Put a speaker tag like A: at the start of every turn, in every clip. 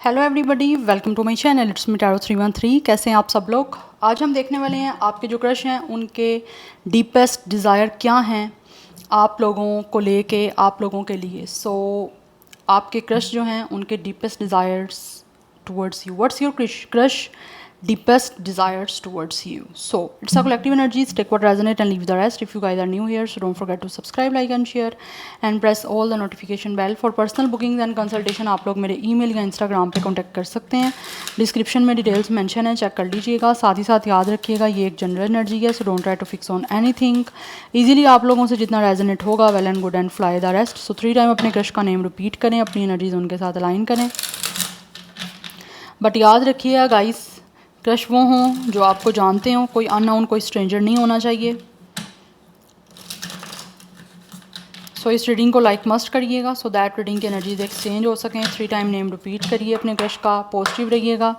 A: Hello everybody, welcome to my channel. It's me tarot 313। कैसे हैं आप सब लोग। आज हम देखने वाले हैं आपके जो क्रश हैं उनके डीपेस्ट डिज़ायर क्या हैं आप लोगों को लेके, आप लोगों के लिए। आपके क्रश जो हैं उनके deepest desires towards you. What's your crush deepest desires towards you. So it's a collective energies. Take what resonate and leave the rest. If you guys are new here, so don't forget to subscribe, like and share, and press all the notification bell. For personal bookings and consultation आप लोग मेरे email या Instagram पे contact कर सकते हैं। Description में details mention है, चेक कर लीजिएगा। साथ ही साथ याद रखिएगा ये एक जनरल एनर्जी है, so don't try to fix on anything. Easily आप लोगों से जितना रेजोनेट होगा well and good and fly the rest. So 3 time अपने क्रश का नेम रिपीट करें, अपनी एनर्जीज उनके साथ अलाइन करें। बट याद रखिएगा गाइस, क्रश वो हों जो आपको जानते हो, कोई अननोन, कोई स्ट्रेंजर नहीं होना चाहिए। सो इस रीडिंग को लाइक मस्ट करिएगा सो दैट रीडिंग की एनर्जीज एक्सचेंज हो सकें। 3 टाइम नेम रिपीट करिए अपने क्रश का, पॉजिटिव रहिएगा।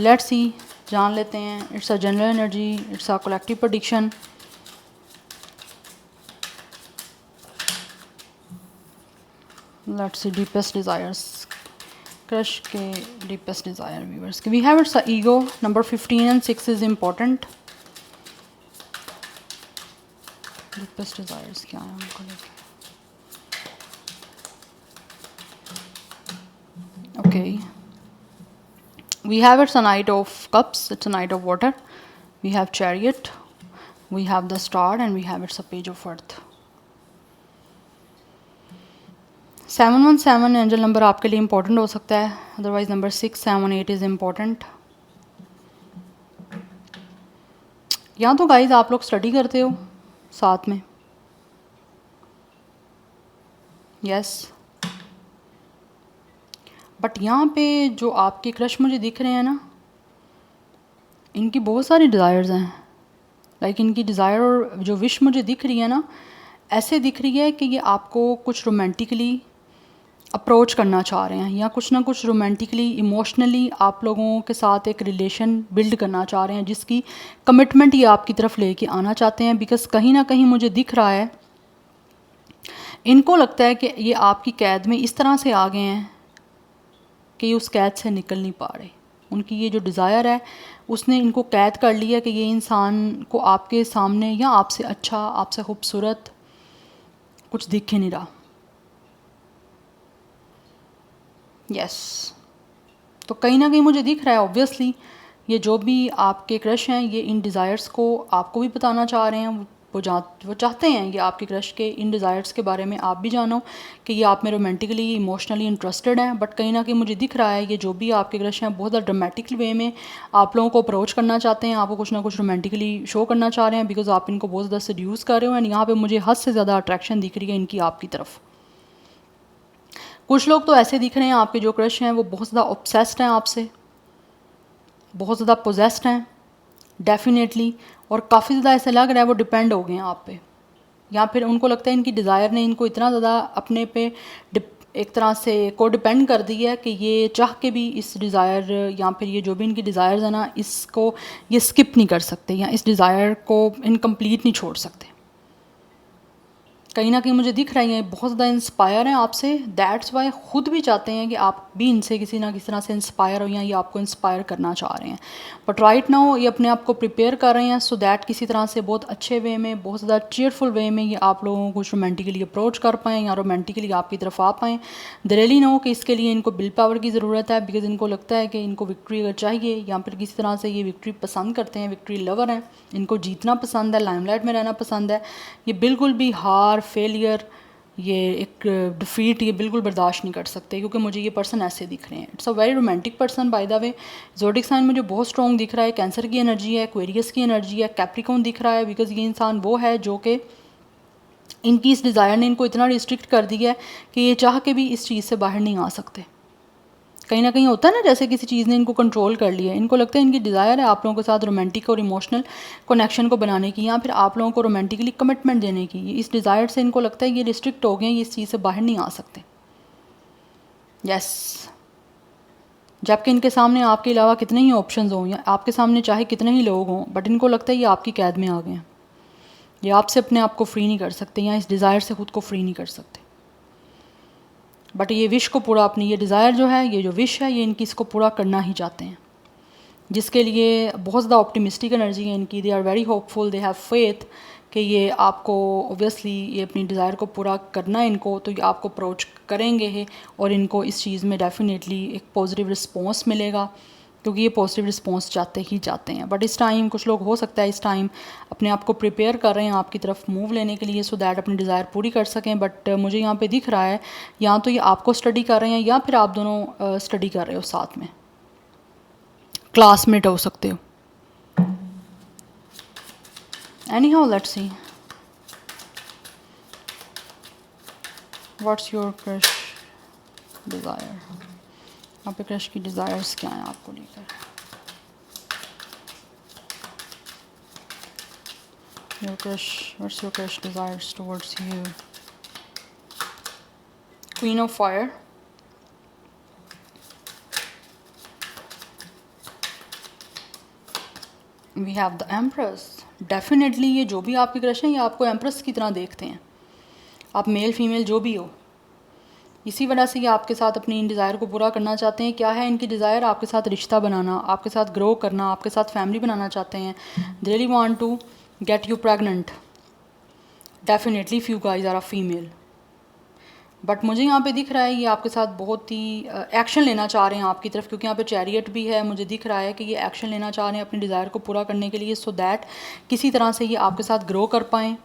A: लेट्स सी, जान लेते हैं। It's a general energy, it's a collective prediction. Let's see deepest desires, crush के डीपेस्ट डिज़ायर व्यूअर्स के। We have it's a ego. Number 15 and 6 is important. Deepest desires क्या है उनको लेके। Okay, we have it's a knight of cups, it's a knight of water, we have chariot, we have the star, and we have it's a page of earth। 717 angel number आपके लिए important हो सकता है, otherwise number 6, 7, 8 is important. या तो guys आप लोग study करते हो साथ में, यस। बट यहाँ पे जो आपके क्रश मुझे दिख रहे हैं ना, इनकी बहुत सारी डिज़ायर्स हैं। लाइक इनकी डिज़ायर और जो विश मुझे दिख रही है ना, ऐसे दिख रही है कि ये आपको कुछ रोमांटिकली अप्रोच करना चाह रहे हैं, या कुछ ना कुछ रोमांटिकली, इमोशनली आप लोगों के साथ एक रिलेशन बिल्ड करना चाह रहे हैं, जिसकी कमिटमेंट ये आपकी तरफ लेके आना चाहते हैं। बिकॉज कहीं ना कहीं मुझे दिख रहा है, इनको लगता है कि ये आपकी कैद में इस तरह से आ गए हैं कि ये उस कैद से निकल नहीं पा रहे। उनकी ये जो डिज़ायर है उसने इनको कैद कर लिया कि ये इंसान को आपके सामने या आपसे अच्छा, आपसे खूबसूरत कुछ दिख ही नहीं रहा। यस, तो कहीं ना कहीं मुझे दिख रहा है ऑब्वियसली ये जो भी आपके क्रश हैं ये इन डिज़ायर्स को आपको भी बताना चाह रहे हैं। वो चाहते हैं ये आपके क्रश के इन डिज़ायर्स के बारे में आप भी जानो कि ये आप में रोमांटिकली, इमोशनली इंटरेस्टेड हैं। बट कहीं ना कहीं मुझे दिख रहा है ये जो भी आपके क्रश हैं बहुत ज़्यादा ड्रामेटिक वे में आप लोगों को अप्रोच करना चाहते हैं, आपको कुछ ना कुछ रोमांटिकली शो करना चाह रहे हैं। बिकॉज आप इनको बहुत ज़्यादा सड्यूस कर रहे हो एंड यहाँ पर मुझे हद से ज़्यादा अट्रैक्शन दिख रही है इनकी आपकी तरफ। कुछ लोग तो ऐसे दिख रहे हैं आपके जो क्रश हैं वो बहुत ज़्यादा ऑब्सेस्ड हैं आपसे, बहुत ज़्यादा पोजेस्ड हैं डेफिनेटली, और काफ़ी ज़्यादा ऐसा लग रहा है वो डिपेंड हो गए हैं आप पे, या फिर उनको लगता है इनकी डिज़ायर ने इनको इतना ज़्यादा अपने पे एक तरह से को डिपेंड कर दिया है कि ये चाह के भी इस डिज़ायर या फिर ये जो भी इनकी डिज़ायर्स है ना, इसको ये स्किप नहीं कर सकते या इस डिज़ायर को इनकम्प्लीट नहीं छोड़ सकते। कहीं ना कहीं मुझे दिख रही है बहुत ज़्यादा इंस्पायर हैं आपसे। दैट्स वाई खुद भी चाहते हैं कि आप भी इनसे किसी ना किसी तरह से इंस्पायर हो या ये आपको इंस्पायर करना चाह रहे हैं। बट राइट नाउ ये अपने आप को प्रिपेयर कर रहे हैं सो दैट किसी तरह से बहुत अच्छे वे में, बहुत ज़्यादा चीयरफुल वे में ये आप लोगों को कुछ रोमांटिकली अप्रोच कर पाएँ या रोमांटिकली आपकी तरफ आ पाएँ। दे रियली नो कि इसके लिए इनको विल पावर की ज़रूरत है। बिकॉज इनको लगता है कि इनको विक्ट्री अगर चाहिए या फिर किसी तरह से ये विक्ट्री पसंद करते हैं, विक्ट्री लवर हैं, इनको जीतना पसंद है, लाइमलाइट में रहना पसंद है। ये बिल्कुल भी हार, फेलियर, ये एक डिफीट ये बिल्कुल बर्दाश्त नहीं कर सकते, क्योंकि मुझे ये पर्सन ऐसे दिख रहे हैं। It's a very romantic person by the way. Zodiac sign मुझे बहुत स्ट्रॉन्ग दिख रहा है, कैंसर की एनर्जी है, एक्वेरियस की एनर्जी है, कैप्रिकॉर्न दिख रहा है। बिकॉज ये इंसान वो है जो कि इनकी इस डिज़ायर ने इनको इतना रिस्ट्रिक्ट कर दिया है कि ये चाह के भी इस चीज़ से बाहर नहीं आ सकते। कहीं ना कहीं होता है ना, जैसे किसी चीज़ ने इनको कंट्रोल कर लिया है। इनको लगता है इनकी डिज़ायर है आप लोगों के साथ रोमांटिक और इमोशनल कनेक्शन को बनाने की, या फिर आप लोगों को रोमांटिकली कमिटमेंट देने की। इस डिज़ायर से इनको लगता है ये रिस्ट्रिक्ट हो गए, ये इस चीज़ से बाहर नहीं आ सकते। यस, जबकि इनके सामने आपके अलावा कितने ही ऑप्शंस हों या आपके सामने चाहे कितने ही लोग हों, बट इनको लगता है ये आपकी कैद में आ गए हैं, ये आपसे अपने आप को फ्री नहीं कर सकते या इस डिज़ायर से ख़ुद को फ्री नहीं कर सकते। बट ये विश को पूरा, अपनी ये डिज़ायर जो है, ये जो विश है, ये इनकी इसको पूरा करना ही चाहते हैं, जिसके लिए बहुत ज़्यादा ऑप्टिमिस्टिक एनर्जी है इनकी। They are very hopeful, they have faith कि ये आपको ऑब्वियसली ये अपनी डिज़ायर को पूरा करना है इनको, तो ये आपको अप्रोच करेंगे ही और इनको इस चीज़ में डेफिनेटली एक पॉजिटिव रिस्पॉन्स मिलेगा, क्योंकि ये पॉजिटिव रिस्पॉन्स चाहते ही चाहते हैं। बट इस टाइम कुछ लोग हो सकता है इस टाइम अपने आप को प्रिपेयर कर रहे हैं आपकी तरफ मूव लेने के लिए, सो दैट अपनी डिज़ायर पूरी कर सकें। बट मुझे यहाँ पे दिख रहा है या तो ये आपको स्टडी कर रहे हैं या फिर आप दोनों स्टडी कर रहे हो साथ में, क्लासमेट हो सकते हो। Anyhow, let's see. What's your crush desire? यहाँ पे क्रश की डिज़ायर्स क्या हैं आपको लेकर? Your crush, what's your crush desires towards you? Queen of Fire. We have the Empress. Definitely ये जो भी आपके क्रश हैं ये आपको एम्प्रेस की तरह देखते हैं, आप मेल फीमेल जो भी हो। इसी वजह से ये आपके साथ अपनी इन डिज़ायर को पूरा करना चाहते हैं। क्या है इनकी डिज़ायर? आपके साथ रिश्ता बनाना, आपके साथ ग्रो करना, आपके साथ फैमिली बनाना चाहते हैं। They really want to get you pregnant definitely if you guys are a female. But मुझे यहाँ पे दिख रहा है ये आपके साथ बहुत ही एक्शन लेना चाह रहे हैं आपकी तरफ, क्योंकि यहाँ पे चैरियट भी है। मुझे दिख रहा है कि ये एक्शन लेना चाह रहे हैं अपनी डिज़ायर को पूरा करने के लिए, सो दैट किसी तरह से ये आपके साथ ग्रो कर पाएँ।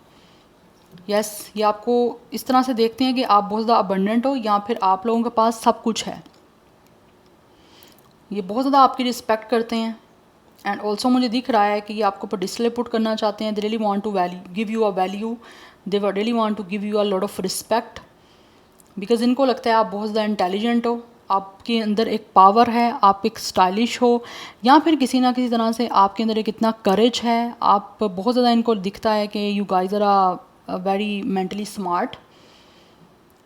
A: यस, ये आपको इस तरह से देखते हैं कि आप बहुत ज़्यादा अबंडेंट हो या फिर आप लोगों के पास सब कुछ है। ये बहुत ज़्यादा आपकी रिस्पेक्ट करते हैं एंड ऑल्सो मुझे दिख रहा है कि ये आपको पोडिस्ले पुट करना चाहते हैं। They really want to give you a value, they really want to give you a lot of respect, because इनको लगता है आप बहुत ज़्यादा इंटेलिजेंट हो, आपके अंदर एक पावर है, आप एक स्टाइलिश हो, या फिर किसी ना किसी तरह से आपके अंदर एक इतना करेज है। आप बहुत ज़्यादा इनको दिखता है कि you guys are a very mentally smart.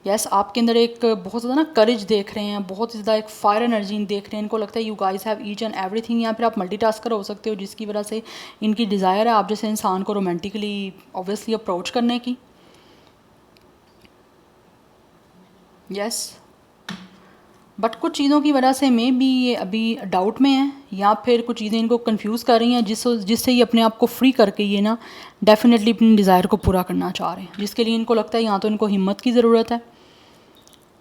A: Yes, आपके अंदर एक बहुत ज़्यादा ना करेज देख रहे हैं, बहुत ज़्यादा एक फायर एनर्जी देख रहे हैं। इनको लगता है you guys have each and everything. या फिर आप मल्टीटास्कर हो सकते हो, जिसकी वजह से इनकी डिज़ायर है आप जैसे इंसान को रोमांटिकली ऑब्वियसली अप्रोच करने की। यस, बट कुछ चीज़ों की वजह से मे बी ये अभी डाउट में है, या फिर कुछ चीज़ें इनको कंफ्यूज कर रही हैं जिससे ये अपने आप को फ्री करके ये ना डेफिनेटली अपनी डिज़ायर को पूरा करना चाह रहे हैं, जिसके लिए इनको लगता है यहाँ तो इनको हिम्मत की ज़रूरत है।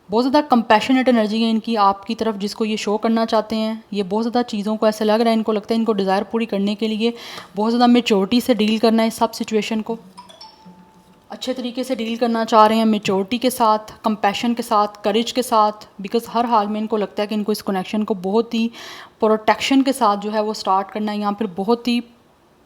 A: बहुत ज़्यादा कंपैशनेट एनर्जी है इनकी आपकी तरफ, जिसको ये शो करना चाहते हैं। ये बहुत ज़्यादा चीज़ों को ऐसा लग रहा है, इनको लगता है इनको डिज़ायर पूरी करने के लिए बहुत ज़्यादा मेच्योरिटी से डील करना है, सब सिचुएशन को अच्छे तरीके से डील करना चाह रहे हैं, मेच्योरिटी के साथ, कंपैशन के साथ, करेज के साथ, बिकॉज हर हाल में इनको लगता है कि इनको इस कनेक्शन को बहुत ही प्रोटेक्शन के साथ जो है वो स्टार्ट करना है, या फिर बहुत ही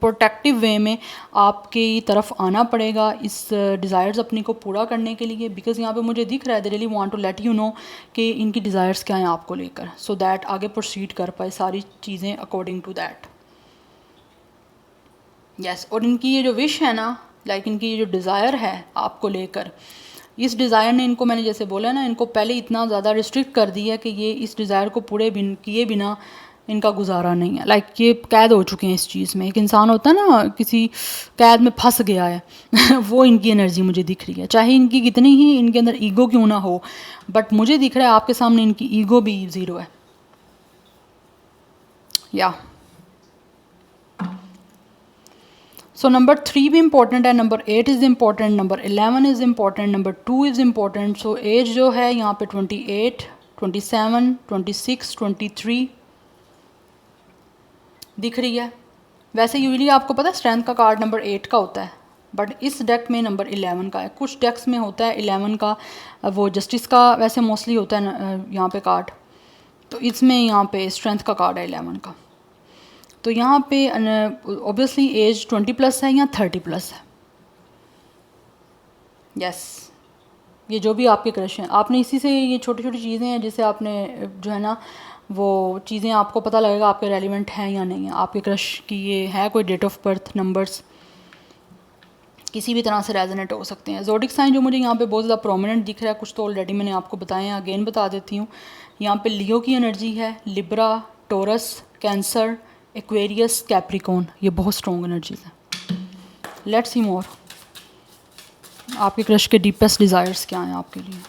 A: प्रोटेक्टिव वे में आपकी तरफ आना पड़ेगा इस डिज़ायर्स अपनी को पूरा करने के लिए। बिकॉज यहाँ पे मुझे दिख रहा है they really want to let you know कि इनकी डिज़ायर्स क्या हैं आपको लेकर, सो दैट आगे प्रोसीड कर पाए सारी चीज़ें अकॉर्डिंग टू दैट। यस, और इनकी ये जो विश है ना, लाइक इनकी ये जो डिज़ायर है आपको लेकर, इस डिज़ायर ने इनको, मैंने जैसे बोला ना, इनको पहले इतना ज़्यादा रिस्ट्रिक्ट कर दिया कि ये इस डिज़ायर को पूरे किए बिना इनका गुजारा नहीं है। लाइक ये कैद हो चुके हैं इस चीज़ में। एक इंसान होता है ना किसी कैद में फंस गया है वो इनकी एनर्जी मुझे दिख रही है, चाहे इनकी कितनी ही इनके अंदर ईगो क्यों ना हो, बट मुझे दिख रहा है आपके सामने इनकी ईगो भी ज़ीरो है। या सो नंबर 3 भी इम्पॉर्टेंट है, number 8 is important, number 11 is important, number 2 is important. So as जो है यहाँ पे 28, 27, 26, 23 दिख रही है। वैसे यूजली आपको पता है स्ट्रेंथ का कार्ड नंबर 8 का होता है, बट इस डेक में नंबर 11 का है। कुछ डेक्स में होता है 11 का, वो जस्टिस का वैसे मोस्टली होता है यहाँ पे कार्ड, तो इसमें यहाँ पे स्ट्रेंथ का कार्ड है 11 का। तो यहाँ पे ऑब्वियसली एज 20+ है या 30+ है। यस, ये जो भी आपके क्रश हैं, आपने इसी से ये छोटी छोटी चीज़ें हैं जिससे आपने जो है ना वो चीज़ें आपको पता लगेगा आपके रेलिवेंट हैं या नहीं है। आपके क्रश की ये है कोई डेट ऑफ बर्थ, नंबर्स किसी भी तरह से रेजोनेट हो सकते हैं। ज़ोडिक साइन जो मुझे यहाँ पे बहुत ज़्यादा प्रोमिनेंट दिख रहा है, कुछ तो ऑलरेडी मैंने आपको बताए हैं, अगेन बता देती हूँ। यहाँ पे लियो की एनर्जी है, Libra, Taurus, Cancer, Aquarius, Capricorn, ये बहुत स्ट्रॉन्ग एनर्जीज हैं। लेट्स सी मोर, आपके क्रश के डीपेस्ट डिज़ायर्स क्या हैं आपके लिए।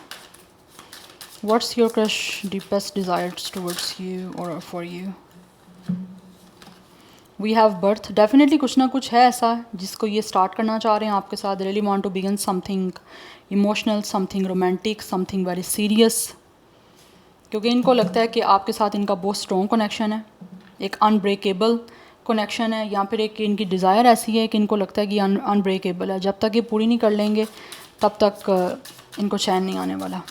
A: What's your crush deepest desires towards you और for you? We have birth, definitely कुछ ना कुछ है ऐसा जिसको ये स्टार्ट करना चाह रहे हैं आपके साथ. Really want to begin something emotional, something romantic, something very serious. क्योंकि इनको लगता है कि आपके साथ इनका बहुत स्ट्रॉन्ग कनेक्शन है, एक अनब्रेकेबल कनेक्शन है, या फिर एक इनकी डिज़ायर ऐसी है कि इनको लगता है कि अनब्रेकेबल है. जब तक ये पूरी नहीं कर लेंगे तब तक इनको चैन नहीं आने वाला.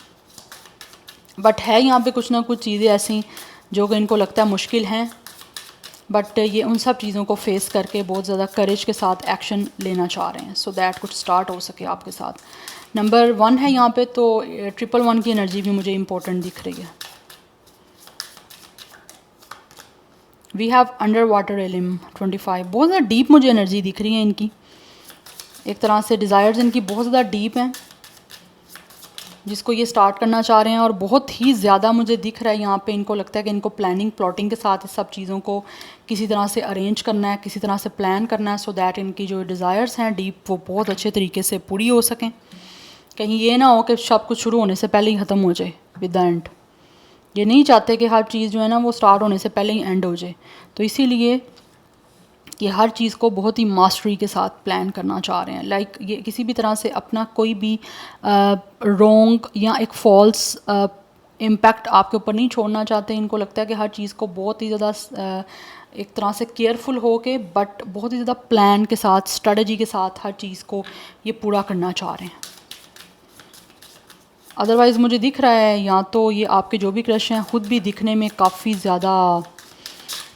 A: बट है यहाँ पे कुछ ना कुछ चीज़ें ऐसी जो कि इनको लगता है मुश्किल हैं, बट ये उन सब चीज़ों को फेस करके बहुत ज़्यादा करेज के साथ एक्शन लेना चाह रहे हैं, सो दैट कुछ स्टार्ट हो सके आपके साथ. नंबर 1 है यहाँ पे, तो 111 की एनर्जी भी मुझे इंपॉर्टेंट दिख रही है. वी हैव अंडर वाटर एलिम 25, बहुत ज़्यादा डीप मुझे एनर्जी दिख रही है इनकी. एक तरह से डिज़ायर्स इनकी बहुत ज़्यादा डीप हैं जिसको ये स्टार्ट करना चाह रहे हैं, और बहुत ही ज़्यादा मुझे दिख रहा है यहाँ पे. इनको लगता है कि इनको प्लानिंग प्लॉटिंग के साथ इस सब चीज़ों को किसी तरह से अरेंज करना है, किसी तरह से प्लान करना है, सो दैट इनकी जो डिज़ायर्स हैं डीप वो बहुत अच्छे तरीके से पूरी हो सकें. कहीं ये ना हो कि सब कुछ शुरू होने से पहले ही ख़त्म हो जाए विद द एंड. ये नहीं चाहते कि हर चीज़ जो है ना वो स्टार्ट होने से पहले ही एंड हो जाए. तो इसीलिए ये हर चीज़ को बहुत ही मास्टरी के साथ प्लान करना चाह रहे हैं. लाइक ये किसी भी तरह से अपना कोई भी रॉन्ग या एक फॉल्स इम्पैक्ट आपके ऊपर नहीं छोड़ना चाहते. इनको लगता है कि हर चीज़ को बहुत ही ज़्यादा एक तरह से केयरफुल हो के, बट बहुत ही ज़्यादा प्लान के साथ, स्ट्रेटजी के साथ हर चीज़ को ये पूरा करना चाह रहे हैं. अदरवाइज़ मुझे दिख रहा है या तो ये आपके जो भी क्रश हैं ख़ुद भी दिखने में काफ़ी ज़्यादा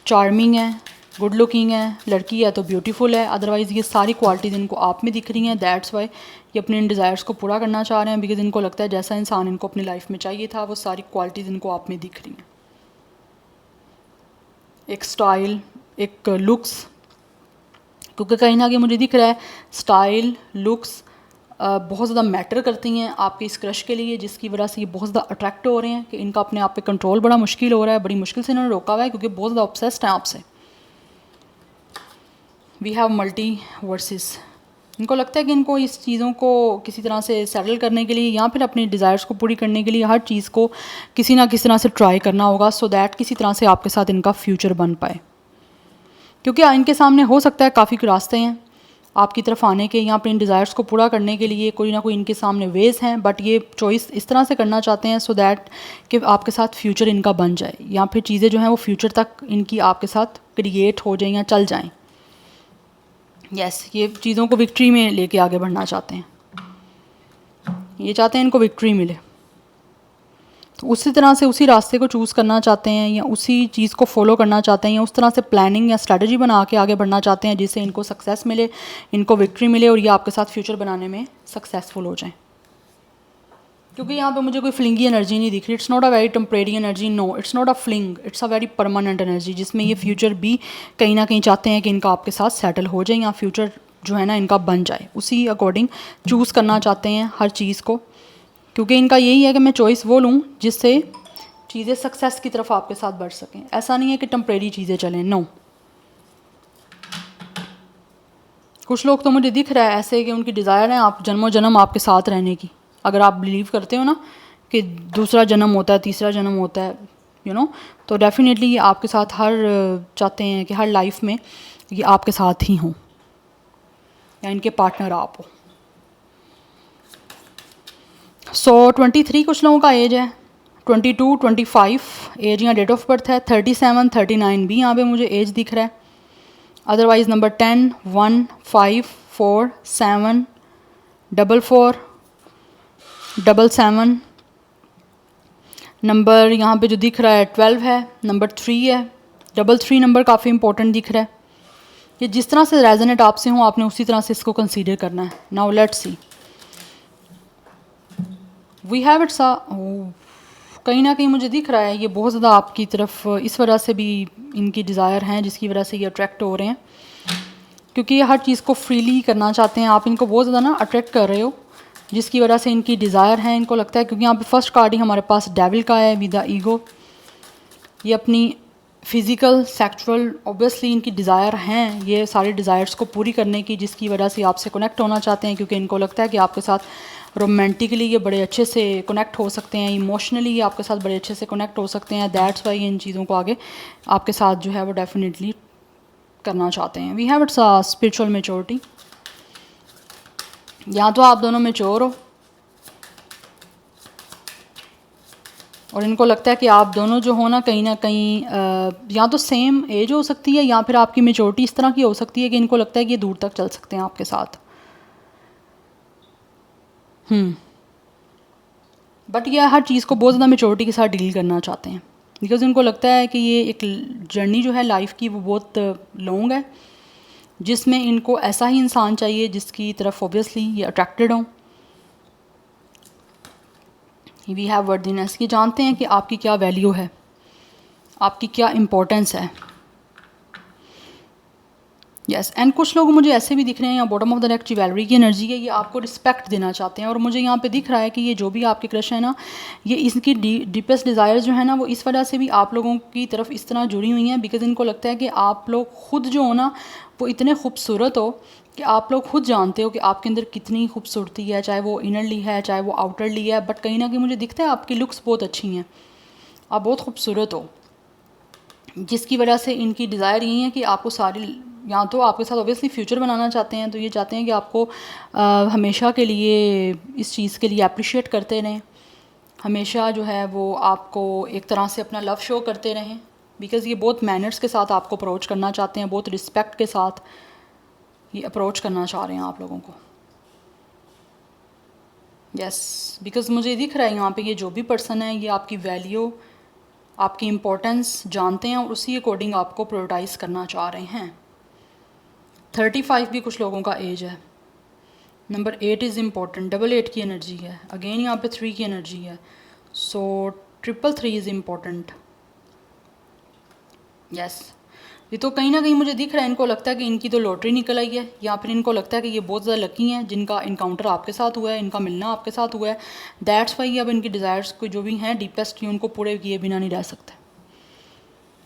A: चार्मिंग है, गुड लुकिंग है, लड़की है तो ब्यूटीफुल है. अदरवाइज़ ये सारी क्वालिटीज़ इनको आप में दिख रही हैं. दैट्स वाई ये अपने इन डिज़ायर्स को पूरा करना चाह रहे हैं, बिकॉज इनको लगता है जैसा इंसान इनको अपनी लाइफ में चाहिए था वो सारी क्वालिटीज़ इनको आप में दिख रही हैं. एक स्टाइल, एक लुक्स, क्योंकि कहीं ना कहीं मुझे दिख रहा है स्टाइल, लुक्स बहुत ज़्यादा मैटर करती हैं आपके इस क्रश के लिए, जिसकी वजह से ये बहुत ज़्यादा अट्रैक्ट हो रहे हैं कि इनका अपने आप पे कंट्रोल बड़ा मुश्किल हो रहा है. बड़ी मुश्किल से इन्होंने रोका हुआ है क्योंकि बहुत ज़्यादा ऑब्सेस्ड हैं आपसे. वी हैव मल्टी वर्सेस, इनको लगता है कि इनको इस चीज़ों को किसी तरह से सेटल करने के लिए या फिर अपनी डिज़ायर्स को पूरी करने के लिए हर चीज़ को किसी ना किसी तरह से ट्राई करना होगा, सो दैट किसी तरह से आपके साथ इनका फ्यूचर बन पाए. क्योंकि इनके सामने हो सकता है काफ़ी रास्ते हैं आपकी तरफ आने के, या अपने डिज़ायर्स को पूरा करने के लिए कोई ना कोई इनके सामने वेज़ हैं, बट ये चॉइस इस तरह से करना चाहते हैं सो दैट कि आपके साथ फ्यूचर इनका बन जाए, या फिर चीज़ें जो हैं वो फ्यूचर तक इनकी आपके साथ क्रिएट हो जाएँ या चल जाएँ. ये चीज़ों को विक्ट्री में लेके आगे बढ़ना चाहते हैं. ये चाहते हैं इनको विक्ट्री मिले, तो उसी तरह से उसी रास्ते को चूज़ करना चाहते हैं, या उसी चीज़ को फॉलो करना चाहते हैं, या उस तरह से प्लानिंग या स्ट्रेटजी बना के आगे बढ़ना चाहते हैं जिससे इनको सक्सेस मिले, इनको विक्ट्री मिले और ये आपके साथ फ्यूचर बनाने में सक्सेसफुल हो जाएं. क्योंकि यहाँ पे मुझे कोई फ्लिंगी एनर्जी नहीं दिख रही. It's not a very temporary energy, no it's not a fling, it's a very permanent energy, जिसमें ये फ्यूचर भी कहीं ना कहीं चाहते हैं कि इनका आपके साथ सेटल हो जाए या फ्यूचर जो है ना इनका बन जाए. उसी अकॉर्डिंग चूज़ करना चाहते हैं हर चीज़ को, क्योंकि इनका यही है कि मैं चॉइस वो लूँ जिससे चीज़ें सक्सेस की तरफ आपके साथ बढ़ सकें. ऐसा नहीं है कि टेम्परेरी चीज़ें चलें, नो. कुछ लोग तो मुझे दिख रहा है ऐसे कि उनकी डिज़ायर है आप जन्मों जन्म आपके साथ रहने की. अगर आप बिलीव करते हो ना कि दूसरा जन्म होता है, तीसरा जन्म होता है, यू नो, तो डेफिनेटली ये आपके साथ चाहते हैं कि हर लाइफ में ये आपके साथ ही हों या इनके पार्टनर आप हो. 23 कुछ लोगों का एज है, 22, 25 एज या डेट ऑफ बर्थ है, 37, 39 भी यहाँ पे मुझे एज दिख रहा है. Otherwise number 10, 1, 5, 4, 7, 4, 7. नंबर यहाँ पे जो दिख रहा है 12 है, नंबर 3 है, 3 नंबर काफ़ी इंपॉर्टेंट दिख रहा है. ये जिस तरह से रेजोनेट आपसे हो आपने उसी तरह से इसको कंसीडर करना है. Now let's see, we have it's कहीं ना कहीं मुझे दिख रहा है ये बहुत ज़्यादा आपकी तरफ इस वजह से भी इनकी डिज़ायर हैं जिसकी वजह से ये अट्रैक्ट हो रहे हैं, क्योंकि ये हर चीज़ को फ्रीली करना चाहते हैं. आप इनको बहुत ज़्यादा ना अट्रैक्ट कर रहे हो जिसकी वजह से इनकी डिज़ायर है. इनको लगता है क्योंकि यहाँ पे फर्स्ट कार्ड ही हमारे पास डेविल का है विद द ईगो. ये अपनी फ़िज़िकल सेक्सुअल ऑब्वियसली इनकी डिज़ायर हैं, ये सारी डिज़ायर्स को पूरी करने की, जिसकी वजह से आपसे कनेक्ट होना चाहते हैं, क्योंकि इनको लगता है कि आपके साथ रोमांटिकली ये बड़े अच्छे से कनेक्ट हो सकते हैं, इमोशनली ये आपके साथ बड़े अच्छे से कनेक्ट हो सकते हैं। दैट्स वाई इन चीज़ों को आगे आपके साथ जो है वो डेफिनेटली करना चाहते हैं। We have it's spiritual maturity, या तो आप दोनों मेच्योर हो और इनको लगता है कि आप दोनों जो हो ना कहीं या तो सेम एज हो सकती है, या फिर आपकी मेच्योरिटी इस तरह की हो सकती है कि इनको लगता है कि ये दूर तक चल सकते हैं आपके साथ। बट ये हर चीज़ को बहुत ज़्यादा मेच्योरिटी के साथ डील करना चाहते हैं, बिकॉज इनको लगता है कि ये एक जर्नी जो है लाइफ की वो बहुत लॉन्ग है, जिसमें इनको ऐसा ही इंसान चाहिए जिसकी तरफ ऑब्वियसली ये अट्रैक्टेड हों। वी हैव वर्दीनेस, ये जानते हैं कि आपकी क्या वैल्यू है, आपकी क्या इम्पोर्टेंस है। यस एंड कुछ लोग मुझे ऐसे भी दिख रहे हैं, यहाँ bottom of the deck jewellery की एनर्जी है, ये आपको रिस्पेक्ट देना चाहते हैं। और मुझे यहाँ पे दिख रहा है कि ये जो भी आपके क्रश है ना, ये इसकी डीपेस्ट डिज़ायर जो है ना वो इस वजह से भी आप लोगों की तरफ इस तरह जुड़ी हुई हैं, बिकॉज इनको लगता है कि आप लोग खुद जो हो ना वो इतने खूबसूरत हो कि आप लोग खुद जानते हो कि आपके अंदर कितनी खूबसूरती है, चाहे वो इनरली है चाहे वो आउटरली है। बट कहीं ना कहीं मुझे दिखता है आपकी लुक्स बहुत अच्छी हैं, आप बहुत खूबसूरत हो, जिसकी वजह से इनकी डिज़ायर यही है कि आपको सारी, या तो आपके साथ ऑब्वियसली फ्यूचर बनाना चाहते हैं, तो ये चाहते हैं कि आपको हमेशा के लिए इस चीज़ के लिए अप्रिशिएट करते रहें, हमेशा जो है वो आपको एक तरह से अपना लव शो करते रहें, बिकॉज़ ये बहुत मैनर्स के साथ आपको अप्रोच करना चाहते हैं, बहुत रिस्पेक्ट के साथ ये अप्रोच करना चाह रहे हैं आप लोगों को। यस बिकॉज़ मुझे दिख रहा है यहाँ पे ये जो भी पर्सन है ये आपकी वैल्यू, आपकी इम्पोर्टेंस जानते हैं और उसी अकॉर्डिंग आपको प्रायोरिटाइज़ करना चाह रहे हैं। 35 भी कुछ लोगों का एज है। नंबर 8 इज़ इम्पॉर्टेंट, डबल 8 की एनर्जी है, अगेन यहाँ पे 3 की एनर्जी है, सो 333 इज़ इम्पॉर्टेंट। यस ये तो कहीं ना कहीं मुझे दिख रहा है, इनको लगता है कि इनकी तो लॉटरी निकल आई है, या फिर इनको लगता है कि ये बहुत ज़्यादा लकी हैं जिनका इनकाउंटर आपके साथ हुआ है, इनका मिलना आपके साथ हुआ है। दैट्स वाई अब इनकी डिज़ायर्स को जो भी हैं डीपेस्ट उनको पूरे किए बिना नहीं रह सकते।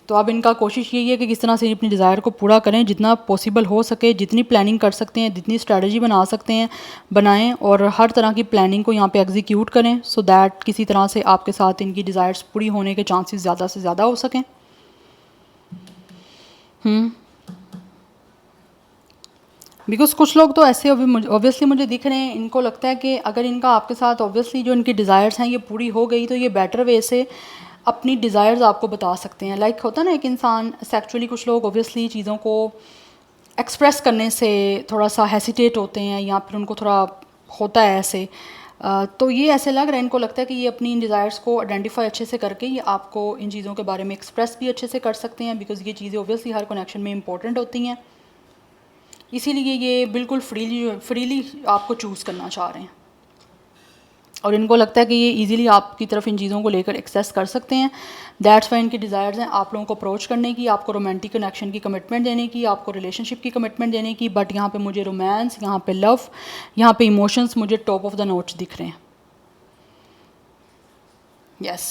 A: तो अब इनका कोशिश यही है कि किस तरह से अपनी डिज़ायर को पूरा करें, जितना पॉसिबल हो सके, जितनी प्लानिंग कर सकते हैं, जितनी स्ट्रेटजी बना सकते हैं बनाएं, और हर तरह की प्लानिंग को यहाँ पे एग्जीक्यूट करें, सो दैट किसी तरह से आपके साथ इनकी डिज़ायर्स पूरी होने के चांसेस ज़्यादा से ज़्यादा हो सकें। बिकॉज कुछ लोग तो ऐसे ऑब्वियसली मुझे दिख रहे हैं, इनको लगता है कि अगर इनका आपके साथ ऑब्वियसली जो इनकी डिज़ायर्स हैं ये पूरी हो गई तो ये बेटर वे से अपनी डिज़ायर्स आपको बता सकते हैं। लाइक होता है ना एक इंसान सेक्चुअली, कुछ लोग ऑब्वियसली चीज़ों को एक्सप्रेस करने से थोड़ा सा हेसिटेट होते हैं, या फिर उनको थोड़ा होता है ऐसे, तो ये ऐसे लग रहा है इनको लगता है कि ये अपनी इन डिज़ायर्स को आइडेंटिफाई अच्छे से करके ये आपको इन चीज़ों के बारे में एक्सप्रेस भी अच्छे से कर सकते हैं, बिकॉज़ ये चीज़ें ऑब्वियसली हर कनेक्शन में इंपॉर्टेंट होती हैं। इसीलिए ये बिल्कुल फ्रीली आपको चूज़ करना चाह रहे हैं, और इनको लगता है कि ये इजीली आपकी तरफ इन चीज़ों को लेकर एक्सेस कर सकते हैं। दैट्स वाई इनकी डिज़ायर्स हैं आप लोगों को अप्रोच करने की, आपको रोमांटिक कनेक्शन की कमिटमेंट देने की, आपको रिलेशनशिप की कमिटमेंट देने की। बट यहाँ पे मुझे रोमांस, यहाँ पे लव, यहाँ पे इमोशंस मुझे टॉप ऑफ द नोट्स दिख रहे हैं। Yes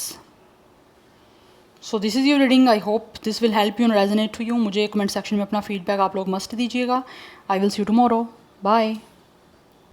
A: so this is your reading, I hope this will help you and resonate to you. मुझे कमेंट सेक्शन में अपना फीडबैक आप लोग मस्ट दीजिएगा। I will see you tomorrow, bye.